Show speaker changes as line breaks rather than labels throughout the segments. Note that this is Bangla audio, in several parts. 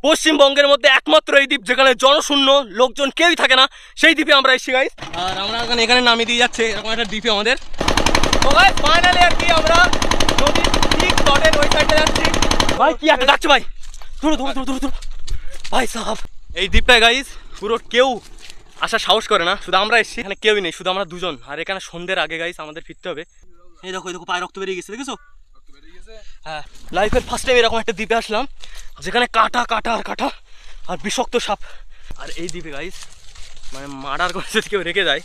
পশ্চিমবঙ্গের মধ্যে একমাত্র এই দ্বীপ যেখানে জনশূন্য, লোকজন কেউই থাকে না, সেই দ্বীপে আমরা এসেছি গাইস। আর আমরা এখানে নামিয়ে দিয়ে যাচ্ছে এরকম একটা দ্বীপে আমাদের। তো গাইস ফাইনালি আর কি আমরা নদীর ঠিক তটের ওই সাইডে যাচ্ছি। ভাই কি একটা ডাকছে ভাই, ধরো ধরো ধরো ধরো ভাই সাহাব। এই দ্বীপটায় গাইস পুরো কেউ আসার সাহস করে না, শুধু আমরা এসেছি, এখানে কেউই নেই, শুধু আমরা দুজন। আর এখানে সন্ধ্যের আগে গাইস আমাদের ফিরতে হবে। এই দেখো পায়ে রক্ত বেরিয়ে গেছে, দেখেছো? হ্যাঁ, লাইফের ফার্স্ট টাইম এরকম একটা দ্বীপে আসলাম যেখানে কাটা কাটা আর কাটা আর বিষাক্ত সাপ। আর এই দ্বীপে গাইস মানে মার্ডার করে যদি কেউ রেখে যায়।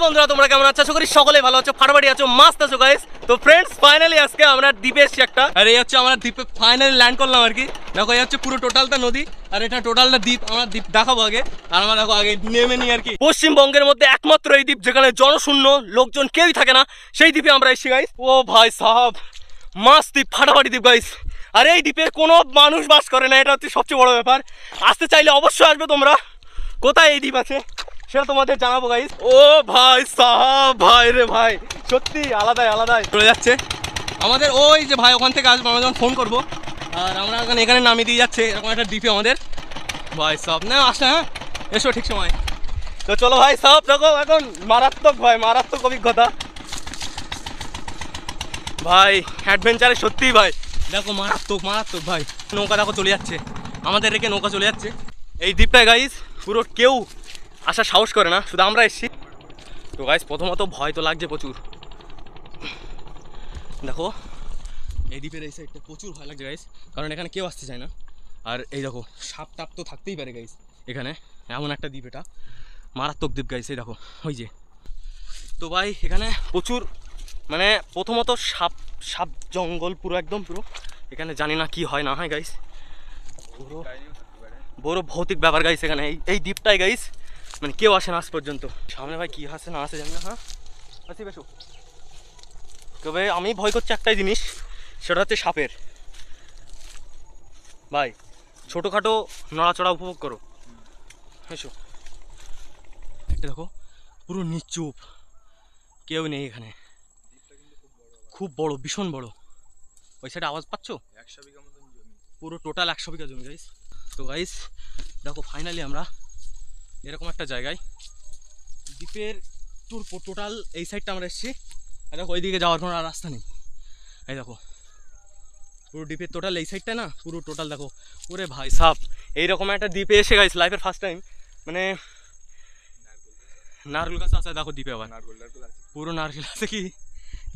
বন্ধুরা তোমরা কেমন আছো? আশা করি সকলেই ভালো আছো, ফাটাফাটি আছো, মাস্ত আছো গাইস। তো ফ্রেন্ডস ফাইনালি আজকে আমরা দ্বীপে এসেছি একটা, আর এই হচ্ছে আমরা দ্বীপে ফাইনালি ল্যান্ড করলাম আর কি। দেখো এই হচ্ছে পুরো টোটালটা নদী, আর এটা টোটালটা দ্বীপ। আমরা দ্বীপ দেখাবো আগে, আর আমরা দেখো আগে নেমে নিই আর কি। পশ্চিমবঙ্গের মধ্যে একমাত্র এই দ্বীপ যেখানে জনশূন্য, লোকজন কেউই থাকে না, সেই দ্বীপে আমরা এসেছি গাইস। ও ভাই সাহাব, মাস্ত দ্বীপ, ফাটাফাটি দ্বীপ গাইস। আর এই দ্বীপে কোনো মানুষ বাস করে না, এটা হচ্ছে সবচেয়ে বড় ব্যাপার। আসতে চাইলে অবশ্যই আসবে তোমরা। কোথায় এই দ্বীপ আছে সেটা তোমাদের জানাবো গাইস। ও ভাই সাহাব, ভাই রে ভাই, সত্যি আলাদাই আলাদাই চলে যাচ্ছে আমাদের। ওই যে ভাই ওখান থেকে আসবো, আমরা যখন ফোন করবো। আর আমরা এখানে নামিয়ে দিয়ে যাচ্ছে এরকম একটা দ্বীপে আমাদের। ভাই সাহাব না আসে, হ্যাঁ এসো ঠিক সময়। তো চলো ভাই সাহাব, দেখো এখন মারাত্মক ভাই, মারাত্মক অভিজ্ঞতা ভাই, অ্যাডভেঞ্চারে সত্যিই ভাই দেখো মারাত্মক মারাত্মক ভাই। নৌকা দেখো চলে যাচ্ছে, আমাদের রেখে নৌকা চলে যাচ্ছে। এই দ্বীপটায় গাইস পুরো কেউ আসার সাহস করে না, শুধু আমরা এসেছি। তো গাইস প্রথমত ভয় তো লাগছে প্রচুর। দেখো এই দ্বীপের এই সাইডটা প্রচুর ভয় লাগছে গাইস, কারণ এখানে কেউ আসতে চায় না। আর এই দেখো সাপ টাপ তো থাকতেই পারে গাইস এখানে, এমন একটা দ্বীপ, এটা মারাত্মক দ্বীপ গাইস। এই দেখো ওই যে। তো ভাই এখানে প্রচুর মানে প্রথমত সাপ সাপ জঙ্গল পুরো একদম পুরো। এখানে জানি না কি হয় না হয় গাইস, পুরো বড় ভৌতিক ব্যাপার গাইস এখানে এই দ্বীপটাই গাইস। মানে কেউ আসে না আজ পর্যন্ত। সামনে ভাই কি আসে না আসে জানি না। হ্যাঁ আসি বেশু, তবে আমি ভয় করছি একটাই জিনিস, সেটা হচ্ছে সাপের। ভাই ছোটোখাটো নড়াচড়া উপভোগ করো, এসো। একটা দেখো পুরো নিচুপ, কেউ নেই এখানে, খুব বড়, ভীষণ বড়। ওই সাইডে আওয়াজ পাচ্ছ? 100 বিঘা মতন জমি, পুরো টোটাল 100 বিঘা জমি গাইস। তো গাইস দেখো ফাইনালি আমরা এরকম একটা জায়গায় দ্বীপের টোটাল এই সাইডটা আমরা এসেছি। দেখো ওইদিকে যাওয়ার কোনো রাস্তা নেই। এই দেখো পুরো দ্বীপের টোটাল এই সাইডটা না, পুরো টোটাল দেখো। ওরে ভাই সাপ, এইরকম একটা দ্বীপে এসে গাইস লাইফের ফার্স্ট টাইম। মানে নারকেল গাছ আছে দেখো দ্বীপে, আবার পুরো নারকেল আছে কি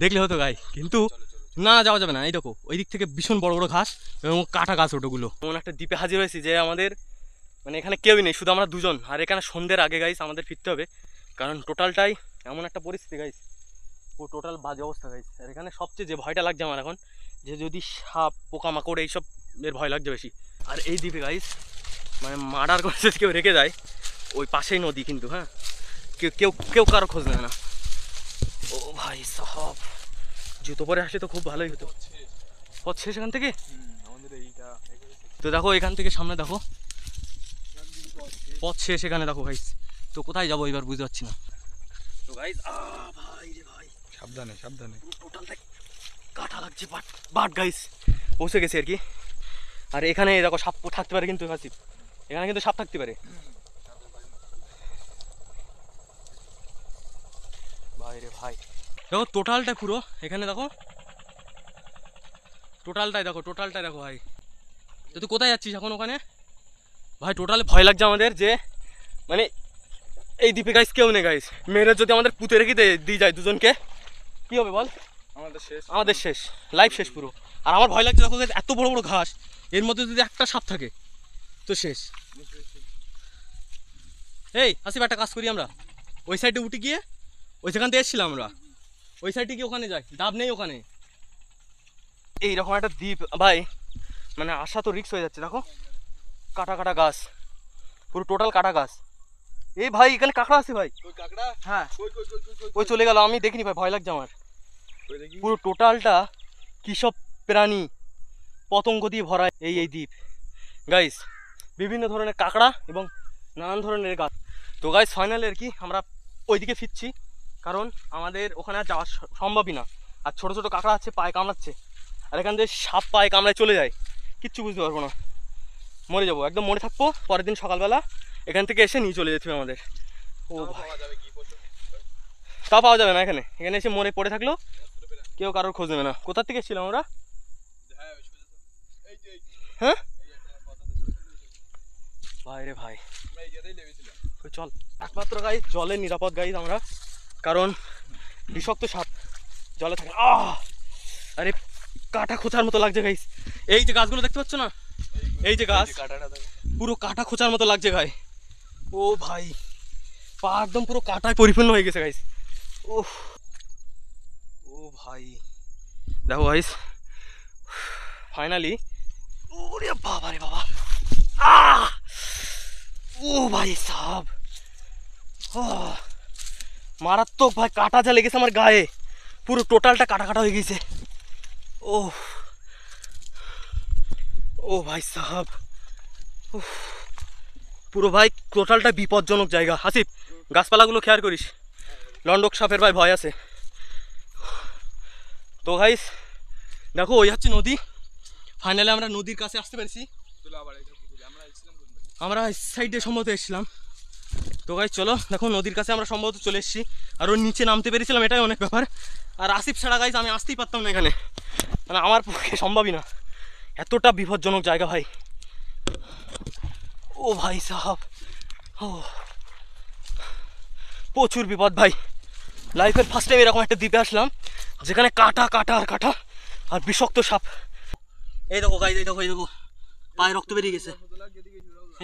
দেখলে হতো গাই, কিন্তু না যাওয়া যাবে না। এই দেখো ওই দিক থেকে ভীষণ বড় বড় ঘাস এবং কাটা গাছ ওটোগুলো। এমন একটা দ্বীপে হাজির হয়েছি যে আমাদের মানে এখানে কেউই নেই, শুধু আমরা দুজন। আর এখানে সন্ধ্যের আগে গাইস আমাদের ফিরতে হবে, কারণ টোটালটাই এমন একটা পরিস্থিতি গাইস, পুরো টোটাল বাজে অবস্থা গাইস। আর এখানে সবচেয়ে যে ভয়টা লাগছে আমার এখন, যে যদি সাপ পোকামাকড় এইসব এর ভয় লাগছে বেশি। আর এই দ্বীপে গাইস মানে মার্ডার করে যদি কেউ রেখে যায়, ওই পাশেই নদী কিন্তু, হ্যাঁ কেউ কেউ কেউ কারো খোঁজ নেয় না। ও ভাই সাহাব, জুতো পরে আসলে তো খুব ভালোই হতো। পথ শেষ এখান থেকে। তো দেখো এখান থেকে সামনে দেখো পথ শেষ, এখানে দেখো গাইস। তো কোথায় যাবো এবার বুঝতে পারছি না। তো গাইস ভাই রে ভাই, সাবধানে সাবধানে, টোটালটাই কাটা লাগছে। বাট গাইস পৌঁছে গেছে আর কি। আর এখানে দেখো সাপ থাকতে পারে কিন্তু, এখানে কিন্তু সাপ থাকতে পারে ভাই রে ভাই। দেখো টোটালটা পুরো এখানে দেখো, টোটালটাই দেখো ভাই। তো তুই কোথায় যাচ্ছিস এখন ওখানে? ভাই টোটালে ভয় লাগছে আমাদের, যে মানে এই দ্বীপে গাইস কেউ নেই গাইস। মেয়েরা যদি আমাদের পুঁতে রেখে দিয়ে যায় দুজনকে, কি হবে বল? আমাদের শেষ, লাইফ শেষ পুরো। আর আমার ভয় লাগছে দেখো এত বড় বড় ঘাস, এর মধ্যে যদি একটা সাপ থাকে তো শেষ। এই আসিফ একটা কাজ করি, আমরা ওই সাইডে উঠে গিয়ে, ওই সেখান থেকে এসেছিলাম আমরা, ওই সাইডে গিয়ে ওখানে যাই, ডাব নেই ওখানে। এইরকম একটা দ্বীপ ভাই, মানে আসা তো রিস্ক হয়ে যাচ্ছে। দেখো কাটা কাটা গাছ, পুরো টোটাল কাটা গাছ। এই ভাই এখানে কাঁকড়া আছে ভাই, হ্যাঁ ওই চলে গেল, আমি দেখিনি ভাই, ভয় লাগছে আমার। পুরো টোটালটা কি সব প্রাণী পতঙ্গ দিয়ে ভরা এই দ্বীপ গাইস। বিভিন্ন ধরনের কাঁকড়া এবং নানান ধরনের গাছ। তো গাইস ফাইনালি আর কি আমরা ওইদিকে ফিরছি, কারণ আমাদের ওখানে আর যাওয়া সম্ভবই না। আর ছোটো ছোটো কাঁকড়া আছে, পায়ে কামড়াচ্ছে, আর এখান থেকে সাপ পায়ে কামড়ায় চলে যায়, কিচ্ছু বুঝতে পারবো না, মরে যাবো, একদম মরে থাকবো। পরের দিন সকালবেলা এখান থেকে এসে নিয়ে চলে যেতে হবে আমাদের। ও ভাই, তা পাওয়া যাবে না এখানে, এখানে এসে মরে পড়ে থাকলেও কেউ কারোর খোঁজ নেবে না। কোথার থেকে এসেছিলাম আমরা? হ্যাঁ ভাই রে ভাই, চল। একমাত্র গাইজ জলের নিরাপদ গাইজ আমরা, কারণ বিষাক্ত সাপ জলে থাকে। আরে কাটা খোঁচার মতো লাগছে গাইজ। এই যে গাছগুলো দেখতে পাচ্ছ না, এই যে গাছ, পুরো কাটা খোঁচার মতো লাগছে গায়ে। ও ভাই, পা একদম পুরো কাটায় পরিপূর্ণ হয়ে গেছে গাইজ। ও ভাই দেখো গাইজ, ফাইনালি। ওরে বাবা রে বাবা, ও ভাই সাব, মারাত্মক ভাই, কাটা যা লেগেছে আমার গায়ে, পুরো টোটালটা কাটা কাটা হয়ে গেছে। ও ও ভাই সাব, পুরো ভাই টোটালটা বিপজ্জনক জায়গা। হাসিব, গাছপালাগুলো খেয়াল করিস, লন্ডক সাপের ভাই ভয় আছে। তো গাইস দেখো, ওই হচ্ছে নদী। ফাইনালি আমরা নদীর কাছে আসতে পেরেছি। আমরা সাইডে সম্ভবত এসেছিলাম। তো গাইস চলো, দেখো নদীর কাছে আমরা সম্ভবত চলে এসেছি। আর ওর নিচে নামতে পেরেছিলাম, এটাই অনেক ব্যাপার। আর আসিফ ছাড়া গাইস আমি আসতেই পারতাম না এখানে, মানে আমার পক্ষে সম্ভবই না, এতটা বিপজ্জনক জায়গা ভাই। ও ভাই সাহাব, ও প্রচুর বিপদ ভাই। লাইফের ফার্স্ট টাইম এরকম একটা দ্বীপে আসলাম যেখানে কাটা কাটা আর কাটা আর বিষাক্ত সাপ। এই দেখো গাইস, এই দেখো, এই দেখো পায়ে রক্ত বেরিয়ে গেছে।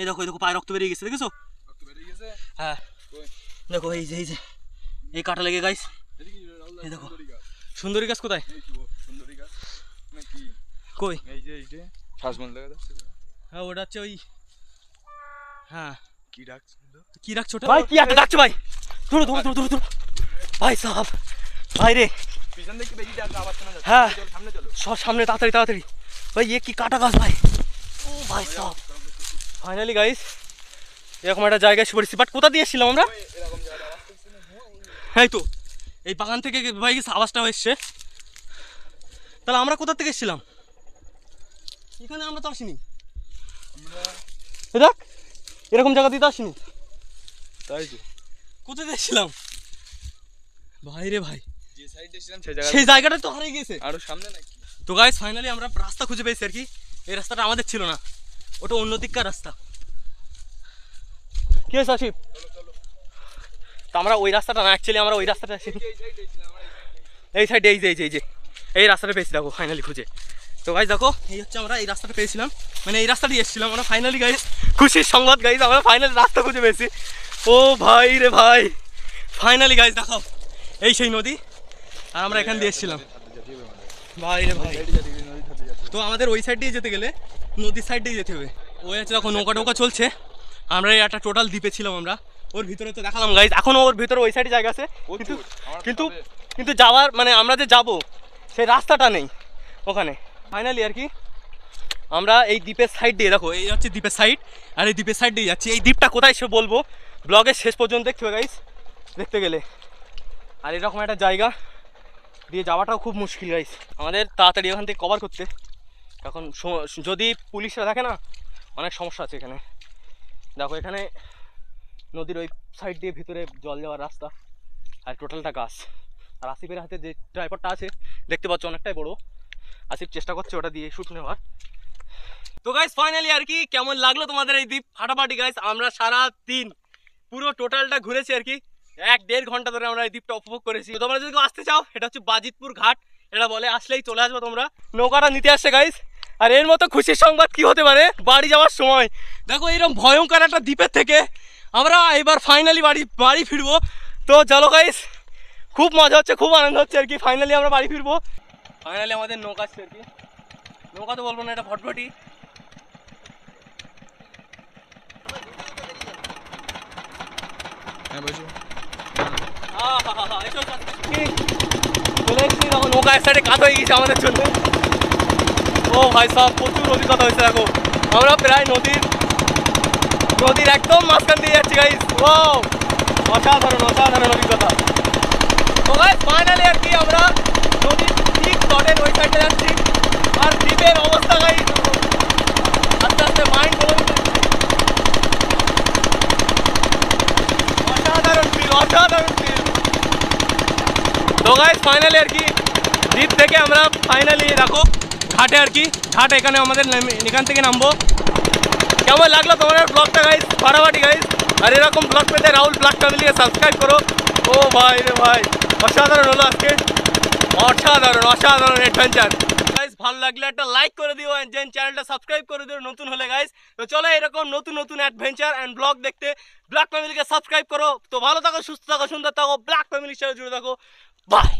এই দেখো, এই দেখো পায়ে রক্ত বেরিয়ে গেছে, দেখেছো? হ্যাঁ দেখো, এই যে এই কাটা লেগে গাইস। এই দেখো, সুন্দরী গাছ কোথায়? কই? হ্যাঁ ওটা হচ্ছে ওই, হ্যাঁ কি ডাকছো ভাই? কি একটা ডাকছো ভাই, ধরো ধরো ধরো ধরো ভাই সাহাব, ভাই রে হ্যাঁ সব সামনে, তাড়াতাড়ি তাড়াতাড়ি ভাই। এ কি কাটা গাছ ভাই। ও ভাই সাহাব, ফাইনালি গাইস এরকম একটা জায়গায় এসে পড়েছি। বাট কোথা দিয়ে এসেছিলাম আমরা? হ্যাঁ তো এই বাগান থেকে ভাই আওয়াজটা এসছে। তাহলে আমরা কোথা থেকে এসেছিলাম? এখানে আমরা তো আসিনি, দেখ এরকম জায়গা দিয়ে তো আসিনি। তাই তো কোথায় এসেছিলাম ভাই রে ভাই? সেই জায়গাটা তো হারিয়ে গেছে আরো সামনে নাকি। তো গাইস ফাইনালি আমরা রাস্তা খুঁজে পেয়েছি আর কি। এই রাস্তাটা আমাদের ছিল না, ওটা অন্য দিককার রাস্তা। কি হয়েছে আসিফ? তো আমরা ওই রাস্তাটা না, অ্যাকচুয়ালি আমরা ওই রাস্তাটা আসিনি, এই সাইডে এই যে এই রাস্তাটা পেয়েছি দেখো ফাইনালি খুঁজে। তো গাইস দেখো, এই হচ্ছে আমরা এই রাস্তাটা পেয়েছিলাম, মানে এই রাস্তাটাই এসেছিলাম আমরা। ফাইনালি গাইস খুশির সংবাদ গাইস, আমরা ফাইনালি রাস্তা খুঁজে পেয়েছি। ও ভাই রে ভাই, ফাইনালি গাইস দেখো এই সেই নদী, আর আমরা এখান দিয়ে এসেছিলাম ভাই রে ভাই। তো আমাদের ওই সাইড দিয়ে যেতে গেলে নদীর সাইড দিয়ে যেতে হবে। ওই হচ্ছে দেখো নৌকা টৌকা চলছে। আমরা একটা টোটাল দ্বীপে ছিলাম আমরা, ওর ভিতরে তো দেখালাম গাইস। এখনও ওর ভিতরে ওই সাইডে জায়গা আছে, কিন্তু কিন্তু যাওয়ার মানে আমরা যে যাবো সেই রাস্তাটা নেই ওখানে। ফাইনালি আর কি আমরা এই দ্বীপের সাইড দিয়ে, দেখো এই হচ্ছে দ্বীপের সাইড, আর এই দ্বীপের সাইড দিয়ে যাচ্ছি। এই দ্বীপটা কোথায় সে বলবো ব্লগের শেষ পর্যন্ত দেখতে হবে গাইস, দেখতে গেলে। আর এরকম একটা জায়গা দিয়ে যাওয়াটাও খুব মুশকিল গাইস আমাদের তাড়াতাড়ি ওখান থেকে কভার করতে। এখন যদি পুলিশরা দেখে না, অনেক সমস্যা আছে এখানে। দেখো এখানে নদীর ওই সাইড দিয়ে ভিতরে জল যাওয়ার রাস্তা, আর টোটালটা গাছ। আর আসিফের হাতে যে ট্রাইপডটা আছে দেখতে পাচ্ছ অনেকটাই বড়, আসিফ চেষ্টা করছে ওটা দিয়ে শুট নেওয়ার। তো গাইস ফাইনালি আর কি কেমন লাগলো তোমাদের এই দ্বীপ? ফাটাফাটি গাইস, আমরা সারা দিন পুরো টোটালটা ঘুরেছি আর কি, 1-1.5 ঘন্টা ধরে আমরা এই দ্বীপটা উপভোগ করেছি। তোমরা যদি আসতে চাও, এটা হচ্ছে বাজিতপুর ঘাট, এটা বলে, আসলেই চলে আসবে তোমরা। নৌকাটা নিতে আসছে গাইস। আর এর মতো খুশির সংবাদ কি হতে পারে বাড়ি যাওয়ার সময়। দেখো এইরকম ভয়ঙ্কর একটা দ্বীপের থেকে আমরা এবার ফাইনালি বাড়ি ফিরবো। তো চলো গাইস, খুব মজা হচ্ছে, খুব আনন্দ হচ্ছে আর কি। ফাইনালি আমরা বাড়ি ফিরবো। ফাইনালি আমাদের নৌকা আসছে আর কি, নৌকা তো বলবো না, এটা ভটভটি। হ্যাঁ বসো। চলে এসেছি তখন নৌকা এক সাইডে কাত হয়ে গেছে আমাদের জন্য। ও ভাই সব প্রচুর অভিজ্ঞতা হয়েছে দেখো, আমরা প্রায় নদীর একদম মাঝখান দিয়ে যাচ্ছি গাইস। ও অসাধারণ অসাধারণ অভিজ্ঞতা। তো গাইস ফাইনালি আর কি আমরা নদীর ঠিক তটের ওই সাইডে যাচ্ছি। আর দ্বীপের অবস্থা গাইস আস্তে আস্তে মাইন্ড ব্লোয়িং। অসাধারণ ফিল, অসাধারণ ফিল। তো গাইস ফাইনালি আর কি দ্বীপ থেকে আমরা ফাইনালি দেখো ঘাটে আর কি, ঘাট এখানে আমাদের এখান থেকে নামবো। কেমন লাগলো তোমার ব্লগটা গাইস, ফাটাফাটি গাইস। আর এরকম ব্লগ পেতে রাহুল ব্লগ ফ্যামিলিকে সাবস্ক্রাইব করো। ও ভাই রে ভাই অসাধারণ হলো আজকে, অসাধারণ অসাধারণ অ্যাডভেঞ্চার গাইস। ভালো লাগলে একটা লাইক করে দিও এন্ড দেন চ্যানেলটা সাবস্ক্রাইব করে দিও নতুন হলে গাইস। তো চলো এরকম নতুন নতুন অ্যাডভেঞ্চার এন্ড ব্লগ দেখতে ব্লগ ফ্যামিলিকে সাবস্ক্রাইব করো। তো ভালো থাকো, সুস্থ থাকো, সুন্দর থাকো, ব্লগ ফ্যামিলির সাথে জুড়ে থাকো। বাই।